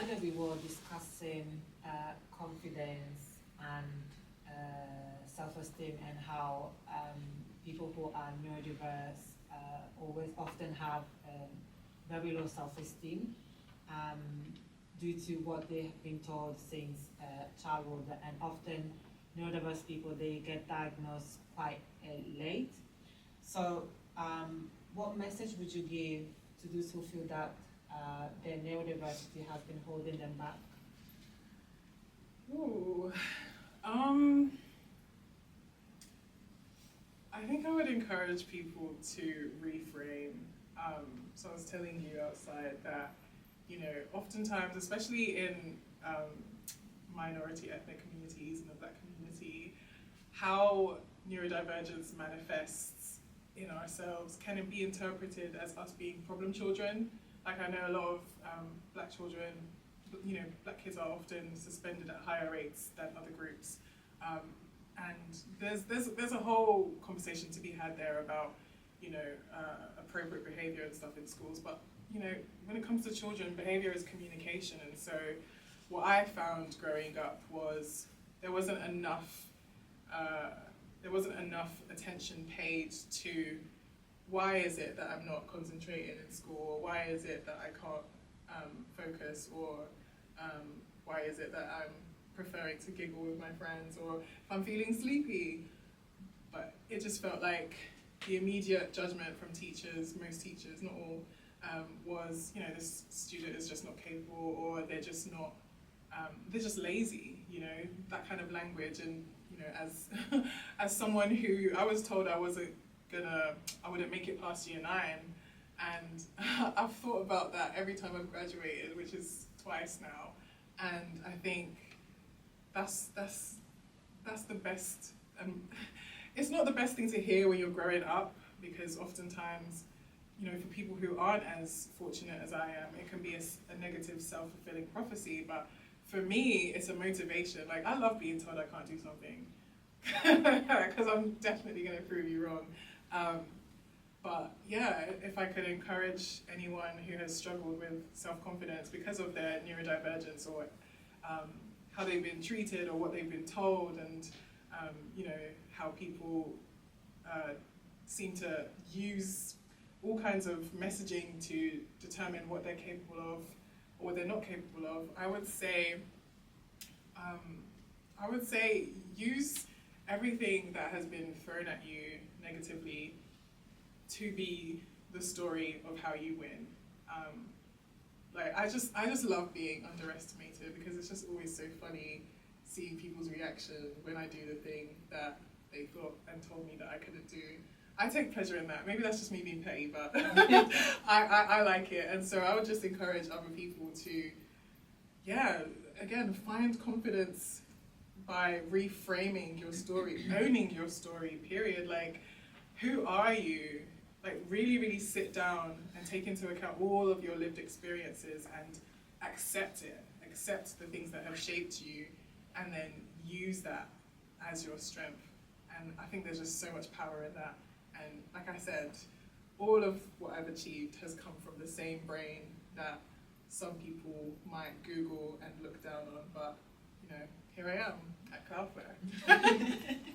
earlier we were discussing confidence and self-esteem, and how people who are neurodiverse always often have very low self-esteem due to what they have been told since childhood, and often neurodiverse people, they get diagnosed quite late. So what message would you give to those who feel that their neurodiversity has been holding them back? Ooh, I think I would encourage people to reframe. So I was telling you outside that, you know, oftentimes, especially in minority ethnic communities and the Black community, how neurodivergence manifests in ourselves can it be interpreted as us being problem children. Like, I know a lot of Black children, you know, Black kids are often suspended at higher rates than other groups. And there's a whole conversation to be had there about, you know, appropriate behavior and stuff in schools. But, you know, when it comes to children, behavior is communication. And so what I found growing up was there wasn't enough attention paid to why is it that I'm not concentrating in school, or why is it that I can't focus, or why is it that I'm preferring to giggle with my friends, or if I'm feeling sleepy. But it just felt like the immediate judgment from teachers, most teachers, not all, was, you know, this student is just not capable, or they're just not, they're just lazy, you know, that kind of language. And, you know, as someone who, I was told I wouldn't make it past year 9, and I've thought about that every time I've graduated, which is twice now. And I think that's the best, it's not the best thing to hear when you're growing up, because oftentimes, you know, for people who aren't as fortunate as I am, it can be a negative self-fulfilling prophecy. But for me, it's a motivation. Like, I love being told I can't do something, because I'm definitely going to prove you wrong. But yeah, if I could encourage anyone who has struggled with self-confidence because of their neurodivergence, or how they've been treated or what they've been told, and you know, how people seem to use all kinds of messaging to determine what they're capable of or what they're not capable of, I would say use everything that has been thrown at you negatively to be the story of how you win. Like, I just love being underestimated, because it's just always so funny seeing people's reaction when I do the thing that they thought and told me that I couldn't do. I take pleasure in that. Maybe that's just me being petty, but I like it. And so I would just encourage other people to, yeah, again, find confidence by reframing your story, owning your story, period. Like, who are you? Like, really, really sit down and take into account all of your lived experiences and accept it. Accept the things that have shaped you, and then use that as your strength. And I think there's just so much power in that. And like I said, all of what I've achieved has come from the same brain that some people might Google and look down on. But, you know, here I am at Cloudflare.